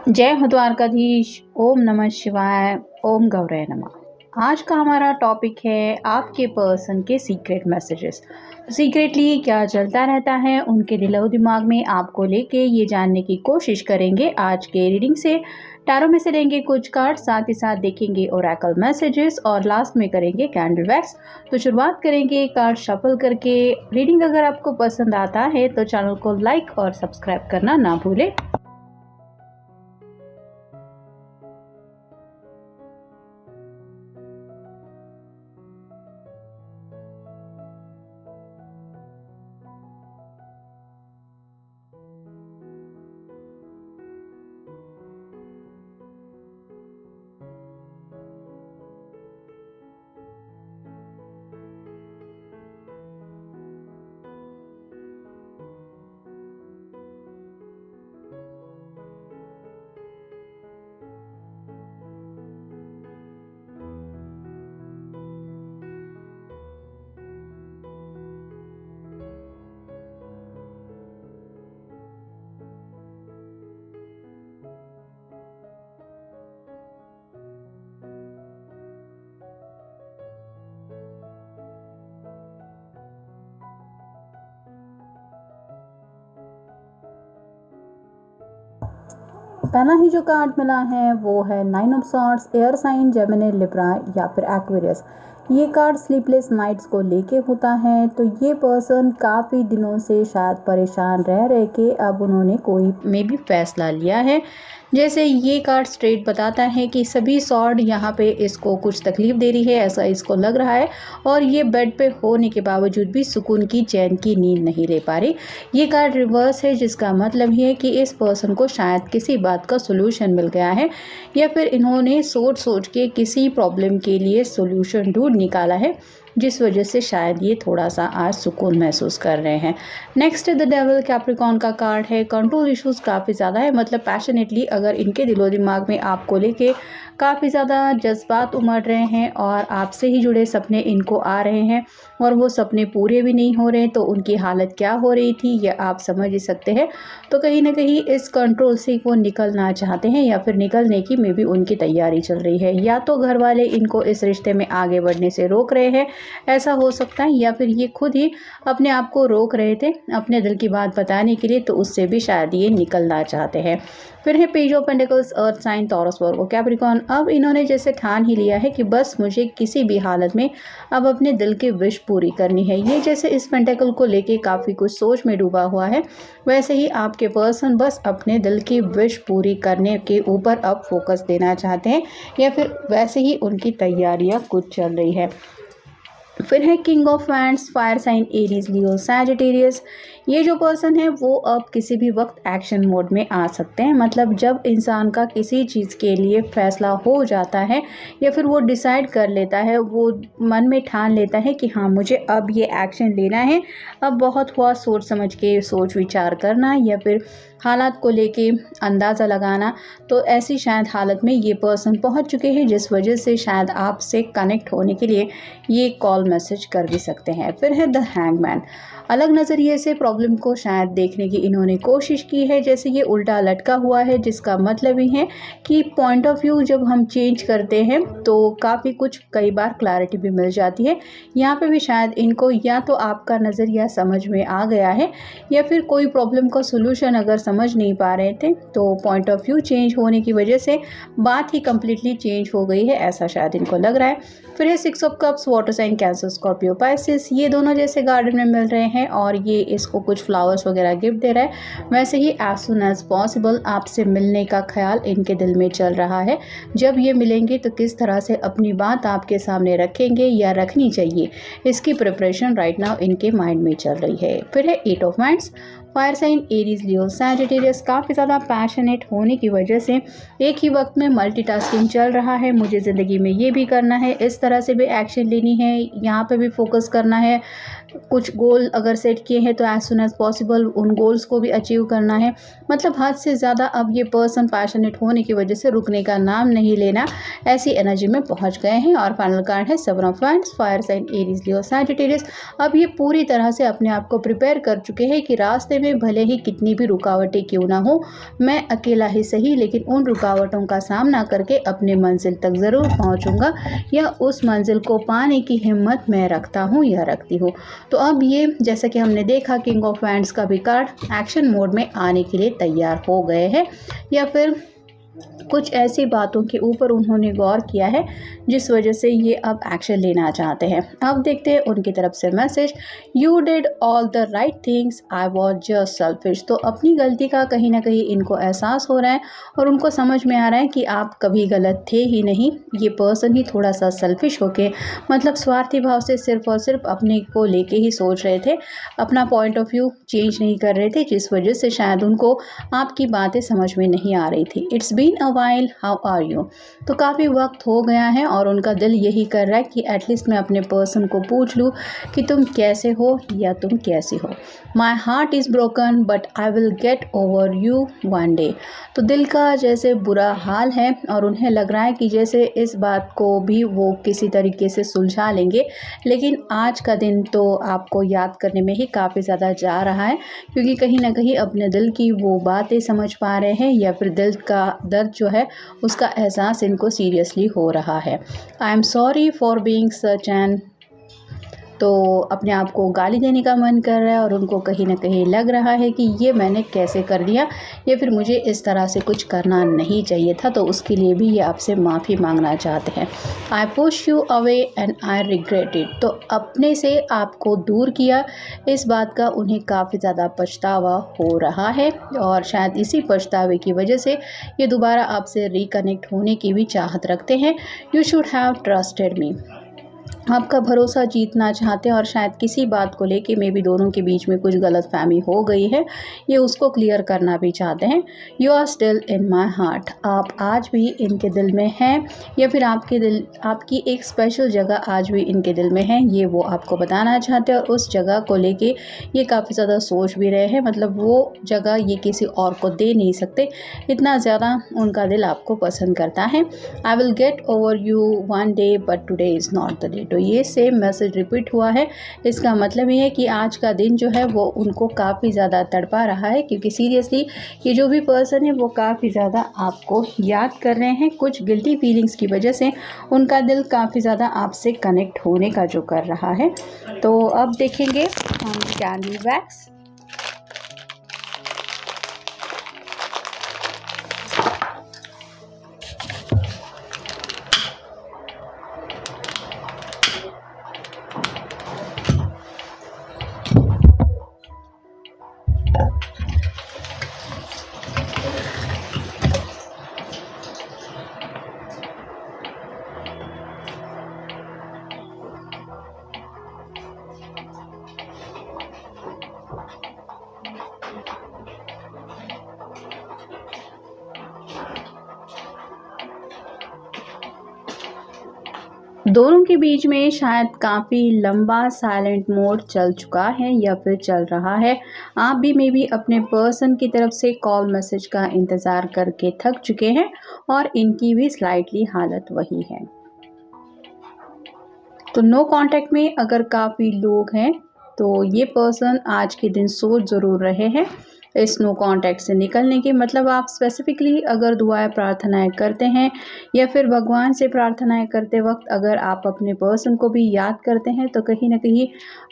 जय हो द्वारकाधीश। ओम नमः शिवाय। ओम गौरय नमः। आज का हमारा टॉपिक है आपके पर्सन के सीक्रेट मैसेजेस। सीक्रेटली क्या चलता रहता है उनके दिलो दिमाग में आपको लेके, ये जानने की कोशिश करेंगे आज के रीडिंग से। टैरो में से लेंगे कुछ कार्ड, साथ ही साथ देखेंगे ओरेकल मैसेजेस और लास्ट में करेंगे कैंडल वैक्स। तो शुरुआत करेंगे कार्ड शफल करके। रीडिंग अगर आपको पसंद आता है तो चैनल को लाइक और सब्सक्राइब करना ना भूलें। पहला ही जो कार्ड मिला है वो है 9 of swords, air sign Gemini, Libra या फिर एक्वेरियस। ये कार्ड स्लीपलेस नाइट्स को लेके होता है। तो ये पर्सन काफ़ी दिनों से शायद परेशान रह के अब उन्होंने कोई मे भी फैसला लिया है। जैसे ये कार्ड स्ट्रेट बताता है कि सभी सॉर्ड यहाँ पे इसको कुछ तकलीफ दे रही है, ऐसा इसको लग रहा है। और ये बेड पे होने के बावजूद भी सुकून की, चैन की नींद नहीं ले पा रही। ये कार्ड रिवर्स है, जिसका मतलब ये है कि इस पर्सन को शायद किसी बात का सोल्यूशन मिल गया है, या फिर इन्होंने सोच के किसी प्रॉब्लम के लिए सोल्यूशन ढूंढ निकाला है, जिस वजह से शायद ये थोड़ा सा आज सुकून महसूस कर रहे हैं। नेक्स्ट द डेविल कैप्रिकॉर्न का कार्ड है। कंट्रोल इश्यूज काफ़ी ज़्यादा है, मतलब पैशनेटली अगर इनके दिलो दिमाग में आपको लेके काफ़ी ज़्यादा जज्बात उमड़ रहे हैं और आपसे ही जुड़े सपने इनको आ रहे हैं और वो सपने पूरे भी नहीं हो रहे, तो उनकी हालत क्या हो रही थी ये आप समझ ही सकते हैं। तो कहीं ना कहीं इस कंट्रोल से वो निकलना चाहते हैं, या फिर निकलने की मे भी उनकी तैयारी चल रही है। या तो घर वाले इनको इस रिश्ते में आगे बढ़ने से रोक रहे हैं, ऐसा हो सकता है, या फिर ये खुद ही अपने आप को रोक रहे थे अपने दिल की बात बताने के लिए, तो उससे भी शायद ये निकलना चाहते हैं। फिर है page of pentacles, earth sign, Taurus, Virgo, Capricorn. अब इन्होंने जैसे ठान ही लिया है कि बस मुझे किसी भी हालत में अब अपने दिल की विश पूरी करनी है। ये जैसे इस पेंटिकल को लेके काफ़ी कुछ सोच में डूबा हुआ है, वैसे ही आपके पर्सन बस अपने दिल की विश पूरी करने के ऊपर अब फोकस देना चाहते हैं, या फिर वैसे ही उनकी तैयारियां कुछ चल रही है। फिर है king of wands, fire sign, Aries, Leo, Sagittarius. ये जो पर्सन है वो अब किसी भी वक्त एक्शन मोड में आ सकते हैं। मतलब जब इंसान का किसी चीज़ के लिए फैसला हो जाता है, या फिर वो डिसाइड कर लेता है, वो मन में ठान लेता है कि हाँ मुझे अब ये एक्शन लेना है, अब बहुत हुआ सोच समझ के सोच विचार करना, या फिर हालात को लेके अंदाज़ा लगाना, तो ऐसी शायद हालत में ये पर्सन पहुंच चुके हैं, जिस वजह से शायद आपसे कनेक्ट होने के लिए ये कॉल मैसेज कर भी सकते हैं। फिर है द हैंगमैन। अलग नज़रिए से प्रॉब्लम को शायद देखने की इन्होंने कोशिश की है, जैसे ये उल्टा लटका हुआ है, जिसका मतलब ही है कि पॉइंट ऑफ व्यू जब हम चेंज करते हैं तो काफ़ी कुछ कई बार क्लैरिटी भी मिल जाती है। यहाँ पे भी शायद इनको या तो आपका नज़रिया समझ में आ गया है, या फिर कोई प्रॉब्लम का सोल्यूशन अगर समझ नहीं पा रहे थे तो पॉइंट ऑफ व्यू चेंज होने की वजह से बात ही कम्प्लीटली चेंज हो गई है, ऐसा शायद इनको लग रहा है। फिर है 6 of cups, water sign, Cancer, Scorpio, Pisces. ये दोनों जैसे गार्डन में मिल रहे हैं और ये इसको कुछ फ्लावर्स वगैरह गिफ्ट दे रहा है, वैसे ही एज सुन एज पॉसिबल आपसे मिलने का ख्याल इनके दिल में चल रहा है। जब ये मिलेंगे तो किस तरह से अपनी बात आपके सामने रखेंगे या रखनी चाहिए, इसकी प्रिपरेशन राइट नाउ इनके माइंड में चल रही है। फिर है 8 of wands, fire sign, Aries, Leo, Sagittarius. काफ़ी ज़्यादा पैशनेट होने की वजह से एक ही वक्त में मल्टीटास्किंग चल रहा है। मुझे ज़िंदगी में ये भी करना है, इस तरह से भी एक्शन लेनी है, यहाँ पे भी फोकस करना है, कुछ गोल अगर सेट किए हैं तो एज सुन एज पॉसिबल उन गोल्स को भी अचीव करना है। मतलब हद से ज़्यादा अब ये पर्सन पैशनेट होने की वजह से रुकने का नाम नहीं लेना, ऐसी एनर्जी में पहुंच गए हैं। और फाइनल कार्ड है seven of wands, fire sign Aries Leo Sagittarius. अब ये पूरी तरह से अपने आप को प्रिपेयर कर चुके हैं कि रास्ते में भले ही कितनी भी रुकावटें क्यों ना हो, मैं अकेला ही सही लेकिन उन रुकावटों का सामना करके अपने मंजिल तक ज़रूर पहुंचूंगा, या उस मंजिल को पाने की हिम्मत मैं रखता हूं या रखती हूँ। तो अब ये जैसा कि हमने देखा किंग ऑफ वैंड्स का भी कार्ड एक्शन मोड में आने के लिए तैयार हो गए हैं, या फिर कुछ ऐसी बातों के ऊपर उन्होंने गौर किया है जिस वजह से ये अब एक्शन लेना चाहते हैं। अब देखते हैं उनकी तरफ से message, you did all the right things, I was just selfish. तो अपनी गलती का कहीं ना कहीं इनको एहसास हो रहा है और उनको समझ में आ रहा है कि आप कभी गलत थे ही नहीं, ये पर्सन ही थोड़ा सा सेल्फिश होके, मतलब स्वार्थी भाव से सिर्फ और सिर्फ अपने को लेके ही सोच रहे थे, अपना पॉइंट ऑफ व्यू चेंज नहीं कर रहे थे, जिस वजह से शायद उनको आपकी बातें समझ में नहीं आ रही थी। It's been a while, how are you. तो काफ़ी वक्त हो गया है और उनका दिल यही कर रहा है कि एटलीस्ट मैं अपने पर्सन को पूछ लूँ कि तुम कैसे हो या तुम कैसी हो। My heart is broken but I will get over you one day. तो दिल का जैसे बुरा हाल है और उन्हें लग रहा है कि जैसे इस बात को भी वो किसी तरीके से सुलझा लेंगे, लेकिन आज का दिन तो आपको याद करने में ही काफ़ी ज़्यादा जा रहा है, क्योंकि कहीं ना कहीं अपने दिल की वो बातें समझ पा रहे हैं या फिर दिल का दर्द जो है उसका एहसास इनको सीरियसली हो रहा है। I am sorry for being such an, तो अपने आप को गाली देने का मन कर रहा है और उनको कहीं ना कहीं लग रहा है कि ये मैंने कैसे कर दिया, या फिर मुझे इस तरह से कुछ करना नहीं चाहिए था, तो उसके लिए भी ये आपसे माफ़ी मांगना चाहते हैं। I push you away and I regret it. तो अपने से आपको दूर किया, इस बात का उन्हें काफ़ी ज़्यादा पछतावा हो रहा है और शायद इसी पछतावे की वजह से ये दोबारा आपसे रिकनेक्ट होने की भी चाहत रखते हैं। You should have trusted me. आपका भरोसा जीतना चाहते हैं और शायद किसी बात को लेके मे भी दोनों के बीच में कुछ गलतफहमी हो गई है, ये उसको क्लियर करना भी चाहते हैं। You are still in my heart. आप आज भी इनके दिल में हैं, या फिर आपकी एक स्पेशल जगह आज भी इनके दिल में है, ये वो आपको बताना चाहते हैं। और उस जगह को लेके ये काफ़ी ज़्यादा सोच भी रहे हैं, मतलब वो जगह ये किसी और को दे नहीं सकते, इतना ज़्यादा उनका दिल आपको पसंद करता है। I will get over you one day but today is not the day. तो ये सेम मैसेज रिपीट हुआ है। इसका मतलब ये है कि आज का दिन जो है वो उनको काफ़ी ज़्यादा तड़पा रहा है, क्योंकि सीरियसली ये जो भी पर्सन है वो काफ़ी ज़्यादा आपको याद कर रहे हैं। कुछ गिल्टी फीलिंग्स की वजह से उनका दिल काफ़ी ज़्यादा आपसे कनेक्ट होने का जो कर रहा है। तो अब देखेंगे हम कैंडल वैक्स। दोनों के बीच में शायद काफ़ी लंबा साइलेंट मोड चल चुका है या फिर चल रहा है। आप भी मे बी अपने पर्सन की तरफ से कॉल मैसेज का इंतज़ार करके थक चुके हैं और इनकी भी स्लाइटली हालत वही है। तो नो कांटेक्ट में अगर काफ़ी लोग हैं तो ये पर्सन आज के दिन सोच ज़रूर रहे हैं इस नो कांटेक्ट से निकलने की। मतलब आप स्पेसिफिकली अगर दुआएं प्रार्थनाएं करते हैं या फिर भगवान से प्रार्थनाएं करते वक्त अगर आप अपने पर्सन को भी याद करते हैं, तो कहीं ना कहीं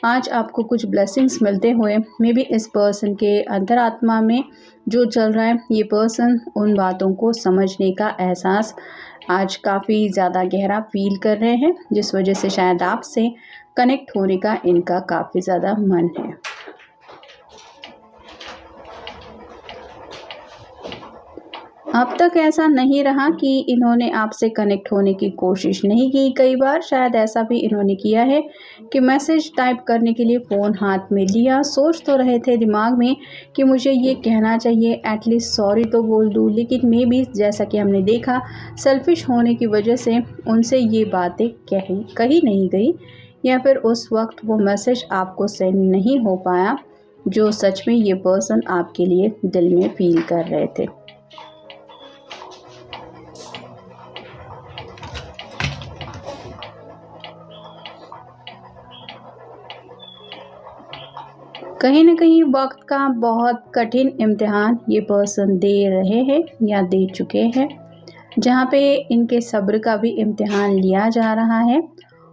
आज आपको कुछ ब्लेसिंग्स मिलते हुए मे बी इस पर्सन के अंतरात्मा में जो चल रहा है, ये पर्सन उन बातों को समझने का एहसास आज काफ़ी ज़्यादा गहरा फील कर रहे हैं, जिस वजह से शायद आपसे कनेक्ट होने का इनका काफ़ी ज़्यादा मन है। अब तक ऐसा नहीं रहा कि इन्होंने आपसे कनेक्ट होने की कोशिश नहीं की। कई बार शायद ऐसा भी इन्होंने किया है कि मैसेज टाइप करने के लिए फ़ोन हाथ में लिया, सोच तो रहे थे दिमाग में कि मुझे ये कहना चाहिए, एटलीस्ट सॉरी तो बोल दूँ, लेकिन मे बी जैसा कि हमने देखा सेल्फिश होने की वजह से उनसे ये बातें कही नहीं गई, या फिर उस वक्त वो मैसेज आपको सेंड नहीं हो पाया जो सच में ये पर्सन आपके लिए दिल में फील कर रहे थे। कहीं न कहीं वक्त का बहुत कठिन इम्तिहान ये पर्सन दे रहे हैं या दे चुके हैं, जहाँ पे इनके सब्र का भी इम्तिहान लिया जा रहा है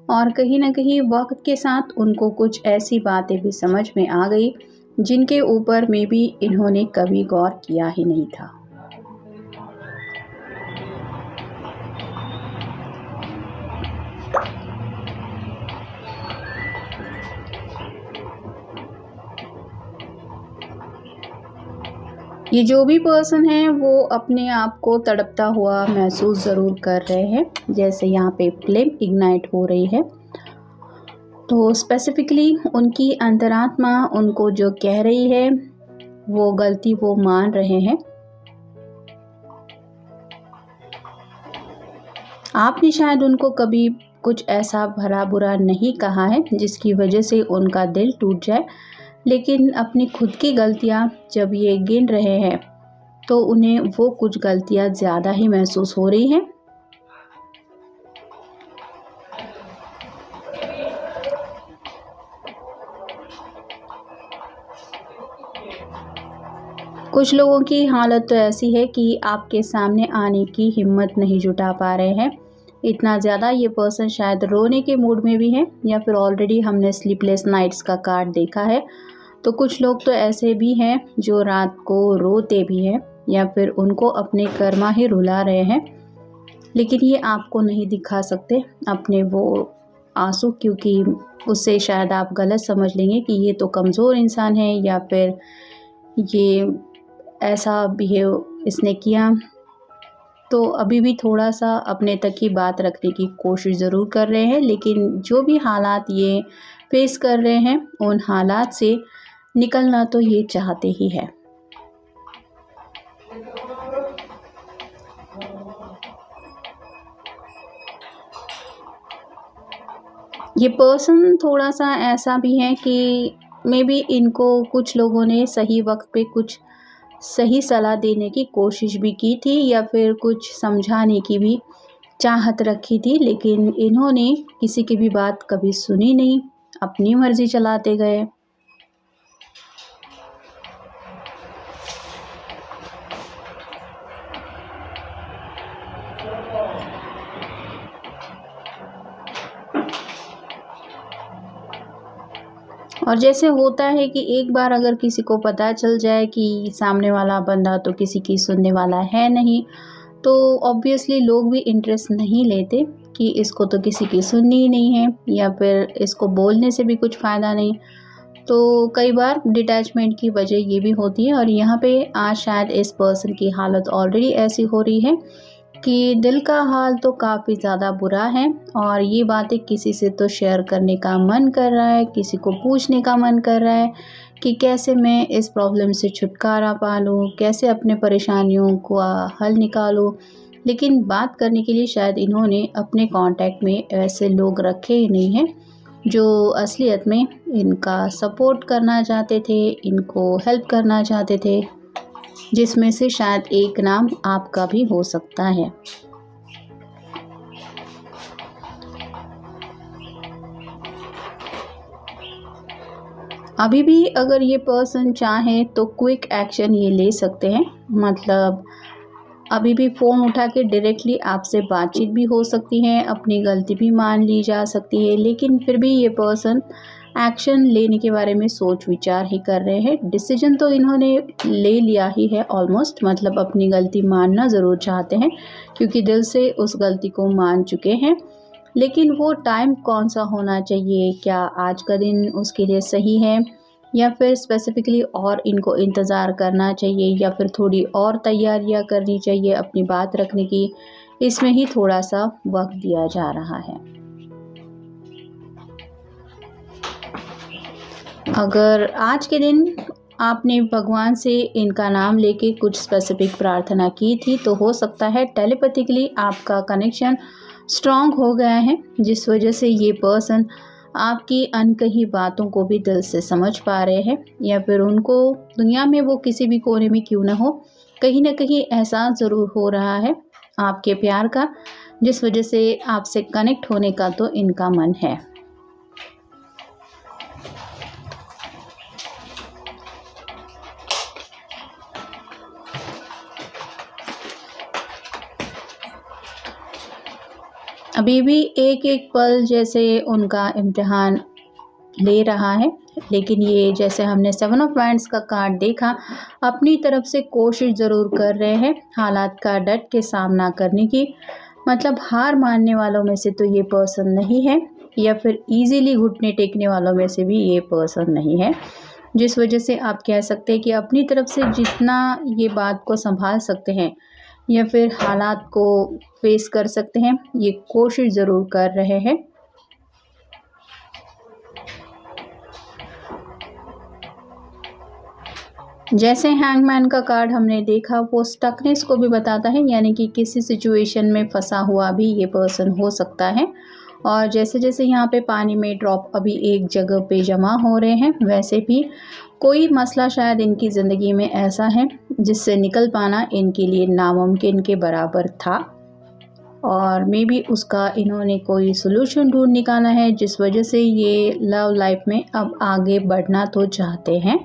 और कहीं न कहीं वक्त के साथ उनको कुछ ऐसी बातें भी समझ में आ गई जिनके ऊपर में भी इन्होंने कभी गौर किया ही नहीं था। ये जो भी पर्सन है वो अपने आप को तड़पता हुआ महसूस ज़रूर कर रहे हैं, जैसे यहाँ पे फ्लेम इग्नाइट हो रही है। तो स्पेसिफिकली उनकी अंतरात्मा उनको जो कह रही है वो गलती वो मान रहे हैं। आपने शायद उनको कभी कुछ ऐसा भला बुरा नहीं कहा है जिसकी वजह से उनका दिल टूट जाए, लेकिन अपनी खुद की गलतियां जब ये गिन रहे हैं तो उन्हें वो कुछ गलतियां ज़्यादा ही महसूस हो रही हैं। कुछ लोगों की हालत तो ऐसी है कि आपके सामने आने की हिम्मत नहीं जुटा पा रहे हैं। इतना ज़्यादा ये पर्सन शायद रोने के मूड में भी है, या फिर ऑलरेडी हमने स्लीपलेस नाइट्स का कार्ड देखा है। तो कुछ लोग तो ऐसे भी हैं जो रात को रोते भी हैं या फिर उनको अपने कर्मा ही रुला रहे हैं, लेकिन ये आपको नहीं दिखा सकते अपने वो आंसू, क्योंकि उससे शायद आप गलत समझ लेंगे कि ये तो कमज़ोर इंसान है या फिर ये ऐसा बिहेव इसने किया। तो अभी भी थोड़ा सा अपने तक ही बात रखने की कोशिश ज़रूर कर रहे हैं, लेकिन जो भी हालात ये फेस कर रहे हैं उन हालात से निकलना तो ये चाहते ही है। ये पर्सन थोड़ा सा ऐसा भी है कि मे बी इनको कुछ लोगों ने सही वक्त पे कुछ सही सलाह देने की कोशिश भी की थी या फिर कुछ समझाने की भी चाहत रखी थी, लेकिन इन्होंने किसी की भी बात कभी सुनी नहीं, अपनी मर्ज़ी चलाते गए। और जैसे होता है कि एक बार अगर किसी को पता चल जाए कि सामने वाला बंदा तो किसी की सुनने वाला है नहीं, तो ऑब्वियसली लोग भी इंटरेस्ट नहीं लेते कि इसको तो किसी की सुननी ही नहीं है या फिर इसको बोलने से भी कुछ फ़ायदा नहीं। तो कई बार डिटैचमेंट की वजह ये भी होती है, और यहाँ पे आज शायद इस पर्सन की हालत ऑलरेडी ऐसी हो रही है कि दिल का हाल तो काफ़ी ज़्यादा बुरा है और ये बातें किसी से तो शेयर करने का मन कर रहा है, किसी को पूछने का मन कर रहा है कि कैसे मैं इस प्रॉब्लम से छुटकारा पा लूँ, कैसे अपने परेशानियों को हल निकालूँ। लेकिन बात करने के लिए शायद इन्होंने अपने कांटेक्ट में ऐसे लोग रखे ही नहीं हैं जो असलियत में इनका सपोर्ट करना चाहते थे, इनको हेल्प करना चाहते थे, जिसमें से शायद एक नाम आपका भी हो सकता है। अभी भी अगर ये पर्सन चाहे तो क्विक एक्शन ये ले सकते हैं, मतलब अभी भी फ़ोन उठा के डायरेक्टली आपसे बातचीत भी हो सकती है, अपनी गलती भी मान ली जा सकती है, लेकिन फिर भी ये पर्सन एक्शन लेने के बारे में सोच विचार ही कर रहे हैं। डिसीजन तो इन्होंने ले लिया ही है ऑलमोस्ट, मतलब अपनी गलती मानना ज़रूर चाहते हैं क्योंकि दिल से उस गलती को मान चुके हैं, लेकिन वो टाइम कौन सा होना चाहिए, क्या आज का दिन उसके लिए सही है या फिर स्पेसिफिकली और इनको इंतज़ार करना चाहिए या फिर थोड़ी और तैयारियां करनी चाहिए अपनी बात रखने की, इसमें ही थोड़ा सा वक्त दिया जा रहा है। अगर आज के दिन आपने भगवान से इनका नाम लेके कुछ स्पेसिफिक प्रार्थना की थी तो हो सकता है टेलीपैथिकली आपका कनेक्शन स्ट्रॉन्ग हो गया है, जिस वजह से ये पर्सन आपकी अनकही बातों को भी दिल से समझ पा रहे हैं, या फिर उनको दुनिया में वो किसी भी कोने में क्यों ना हो, कहीं ना कहीं एहसास ज़रूर हो रहा है आपके प्यार का, जिस वजह से आपसे कनेक्ट होने का तो इनका मन है। अभी भी एक एक पल जैसे उनका इम्तिहान ले रहा है, लेकिन ये जैसे हमने 7 ऑफ वांड्स का कार्ड देखा, अपनी तरफ से कोशिश ज़रूर कर रहे हैं हालात का डट के सामना करने की। मतलब हार मानने वालों में से तो ये पर्सन नहीं है, या फिर इजीली घुटने टेकने वालों में से भी ये पर्सन नहीं है, जिस वजह से आप कह सकते हैं कि अपनी तरफ से जितना ये बात को संभाल सकते हैं या फिर हालात को फेस कर सकते हैं, ये कोशिश ज़रूर कर रहे हैं। जैसे हैंगमैन का कार्ड हमने देखा, वो स्टकनेस को भी बताता है, यानी कि किसी सिचुएशन में फंसा हुआ भी ये पर्सन हो सकता है। और जैसे जैसे यहाँ पे पानी में ड्रॉप अभी एक जगह पे जमा हो रहे हैं, वैसे भी कोई मसला शायद इनकी ज़िंदगी में ऐसा है जिससे निकल पाना इनके लिए नामुमकिन के बराबर था, और मे बी उसका इन्होंने कोई सोल्यूशन ढूंढ निकाला है, जिस वजह से ये लव लाइफ में अब आगे बढ़ना तो चाहते हैं।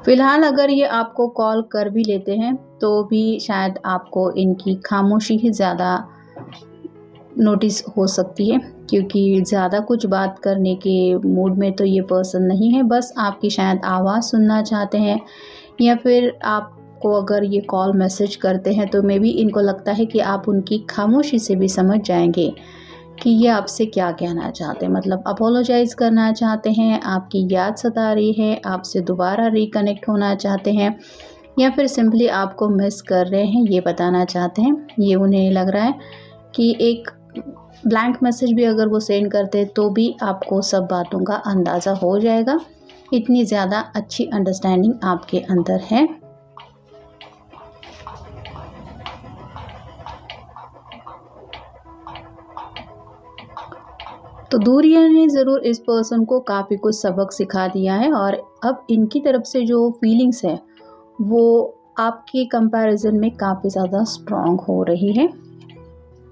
फ़िलहाल अगर ये आपको कॉल कर भी लेते हैं तो भी शायद आपको इनकी खामोशी ही ज़्यादा नोटिस हो सकती है, क्योंकि ज़्यादा कुछ बात करने के मूड में तो ये पर्सन नहीं है। बस आपकी शायद आवाज़ सुनना चाहते हैं, या फिर आपको अगर ये कॉल मैसेज करते हैं तो मे बी इनको लगता है कि आप उनकी खामोशी से भी समझ जाएंगे कि ये आपसे क्या कहना चाहते हैं। मतलब अपोलोजाइज़ करना चाहते हैं, आपकी याद सता रही है, आपसे दोबारा रिकनेक्ट होना चाहते हैं, या फिर सिंपली आपको मिस कर रहे हैं, ये बताना चाहते हैं। ये उन्हें लग रहा है कि एक ब्लैंक मैसेज भी अगर वो सेंड करते तो भी आपको सब बातों का अंदाज़ा हो जाएगा। इतनी ज़्यादा अच्छी अंडरस्टैंडिंग आपके अंदर है। तो दूरियों ने ज़रूर इस पर्सन को काफ़ी कुछ सबक सिखा दिया है, और अब इनकी तरफ से जो फीलिंग्स है वो आपके कंपैरिजन में काफ़ी ज़्यादा स्ट्रॉन्ग हो रही है,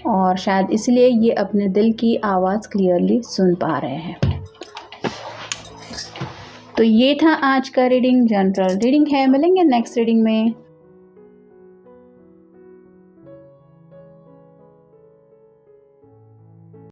और शायद इसलिए ये अपने दिल की आवाज़ क्लियरली सुन पा रहे हैं। तो ये था आज का रीडिंग, जनरल रीडिंग है। मिलेंगे नेक्स्ट रीडिंग में।